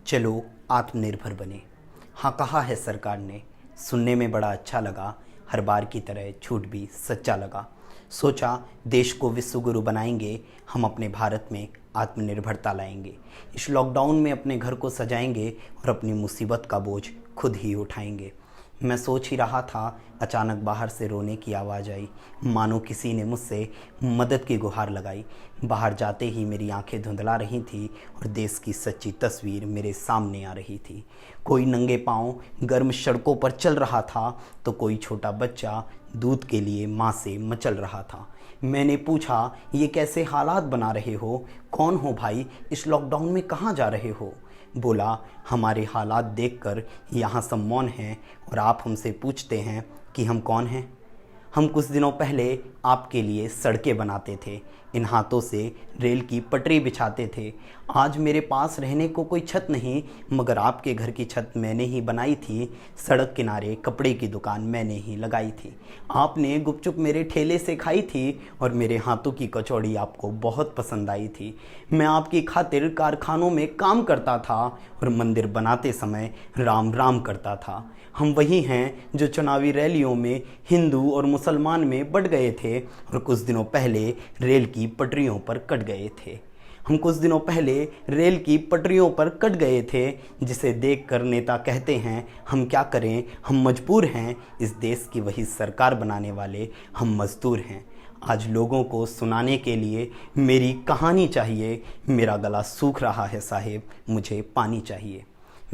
चलो आत्मनिर्भर बने। हाँ, कहा है सरकार ने, सुनने में बड़ा अच्छा लगा। हर बार की तरह झूठ भी सच्चा लगा। सोचा देश को विश्व गुरु बनाएंगे, हम अपने भारत में आत्मनिर्भरता लाएंगे। इस लॉकडाउन में अपने घर को सजाएंगे और अपनी मुसीबत का बोझ खुद ही उठाएंगे। मैं सोच ही रहा था, अचानक बाहर से रोने की आवाज़ आई, मानो किसी ने मुझसे मदद की गुहार लगाई। बाहर जाते ही मेरी आंखें धुंधला रही थी और देश की सच्ची तस्वीर मेरे सामने आ रही थी। कोई नंगे पांव गर्म सड़कों पर चल रहा था तो कोई छोटा बच्चा दूध के लिए माँ से मचल रहा था। मैंने पूछा, ये कैसे हालात बना रहे हो? कौन हो भाई? इस लॉकडाउन में कहाँ जा रहे हो? बोला, हमारे हालात देखकर यहाँ सब मौन हैं और आप हमसे पूछते हैं कि हम कौन हैं। हम कुछ दिनों पहले आपके लिए सड़कें बनाते थे, इन हाथों से रेल की पटरी बिछाते थे। आज मेरे पास रहने को कोई छत नहीं, मगर आपके घर की छत मैंने ही बनाई थी। सड़क किनारे कपड़े की दुकान मैंने ही लगाई थी। आपने गुपचुप मेरे ठेले से खाई थी और मेरे हाथों की कचौड़ी आपको बहुत पसंद आई थी। मैं आपकी खातिर कारखानों में काम करता था और मंदिर बनाते समय राम राम करता था। हम वही हैं जो चुनावी रैलियों में हिंदू और मुसलमान में बट गए थे और कुछ दिनों पहले रेल की पटरियों पर कट गए थे। हम कुछ दिनों पहले रेल की पटरियों पर कट गए थे, जिसे देखकर नेता कहते हैं हम क्या करें, हम मजबूर हैं। इस देश की वही सरकार बनाने वाले हम मजदूर हैं। आज लोगों को सुनाने के लिए मेरी कहानी चाहिए। मेरा गला सूख रहा है साहेब, मुझे पानी चाहिए।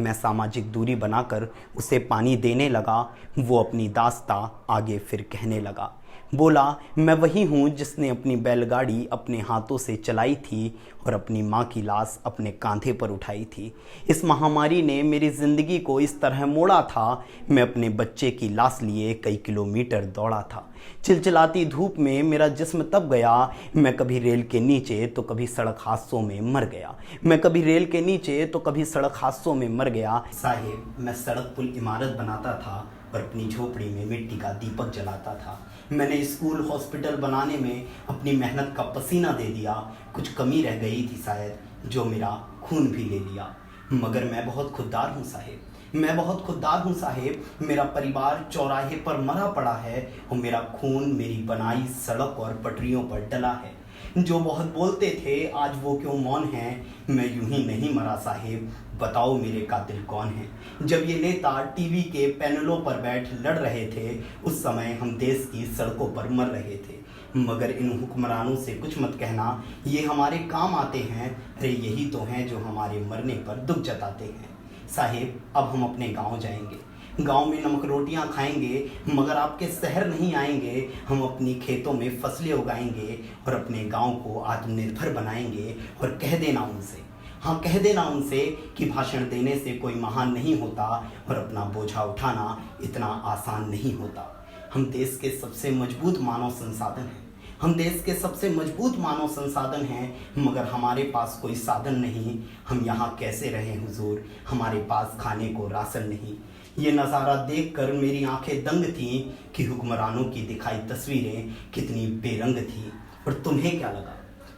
मैं सामाजिक दूरी बनाकर उसे पानी देने लगा। वो अपनी दास्तां आगे फिर कहने लगा। बोला, मैं वही हूँ जिसने अपनी बैलगाड़ी अपने हाथों से चलाई थी और अपनी माँ की लाश अपने कांधे पर उठाई थी। इस महामारी ने मेरी ज़िंदगी को इस तरह मोड़ा था, मैं अपने बच्चे की लाश लिए कई किलोमीटर दौड़ा था। चिलचिलाती धूप में मेरा जिस्म तप गया। मैं कभी रेल के नीचे तो कभी सड़क हादसों में मर गया। मैं कभी रेल के नीचे तो कभी सड़क हादसों में मर गया। साहिब, मैं सड़क पुल इमारत बनाता था और अपनी झोपड़ी में मिट्टी का दीपक जलाता था। मैंने स्कूल हॉस्पिटल बनाने में अपनी मेहनत का पसीना दे दिया। कुछ कमी रह गई थी शायद, जो मेरा खून भी ले लिया। मगर मैं बहुत खुददार हूँ साहिब, मैं बहुत खुददार हूँ साहिब। मेरा परिवार चौराहे पर मरा पड़ा है और मेरा खून मेरी बनाई सड़क और पटरियों पर डला है। जो बहुत बोलते थे आज वो क्यों मौन हैं? मैं यूं ही नहीं मरा साहिब, बताओ मेरे कातिल कौन हैं? जब ये नेता टीवी के पैनलों पर बैठ लड़ रहे थे, उस समय हम देश की सड़कों पर मर रहे थे। मगर इन हुक्मरानों से कुछ मत कहना, ये हमारे काम आते हैं। अरे यही तो हैं जो हमारे मरने पर दुख जताते हैं। साहिब, अब हम अपने गांव जाएंगे, गांव में नमक रोटियां खाएंगे, मगर आपके शहर नहीं आएंगे। हम अपनी खेतों में फसलें उगाएंगे और अपने गांव को आत्मनिर्भर बनाएंगे। और कह देना उनसे, हाँ कह देना उनसे कि भाषण देने से कोई महान नहीं होता और अपना बोझा उठाना इतना आसान नहीं होता। हम देश के सबसे मजबूत मानव संसाधन हैं, हम देश के सबसे मजबूत मानव संसाधन हैं, मगर हमारे पास कोई साधन नहीं। हम यहाँ कैसे रहें हुजूर, हमारे पास खाने को राशन नहीं। ये नज़ारा देखकर मेरी आंखें दंग थीं कि हुक्मरानों की दिखाई तस्वीरें कितनी बेरंग थीं। और तुम्हें क्या लगा,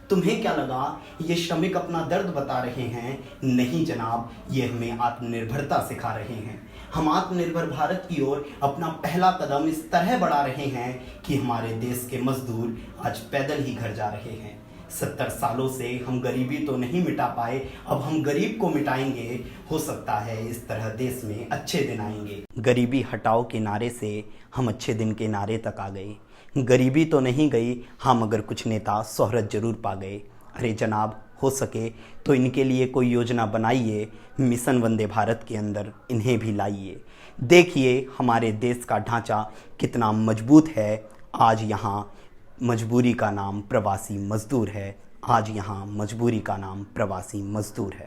तुम्हें क्या लगा ये श्रमिक अपना दर्द बता रहे हैं? नहीं जनाब, ये हमें आत्मनिर्भरता सिखा रहे हैं। हम आत्मनिर्भर भारत की ओर अपना पहला कदम इस तरह बढ़ा रहे हैं कि हमारे देश के मजदूर आज पैदल ही घर जा रहे हैं। 70 सालों से हम गरीबी तो नहीं मिटा पाए, अब हम गरीब को मिटाएंगे। हो सकता है इस तरह देश में अच्छे दिन आएंगे। गरीबी हटाओ के नारे से हम अच्छे दिन के नारे तक आ गए। गरीबी तो नहीं गई, हाँ मगर कुछ नेता शोहरत जरूर पा गए। अरे जनाब, हो सके तो इनके लिए कोई योजना बनाइए, मिशन वंदे भारत के अंदर इन्हें भी लाइए। देखिए हमारे देश का ढांचा कितना मजबूत है। आज यहाँ मजबूरी का नाम प्रवासी मजदूर है। आज यहाँ मजबूरी का नाम प्रवासी मजदूर है।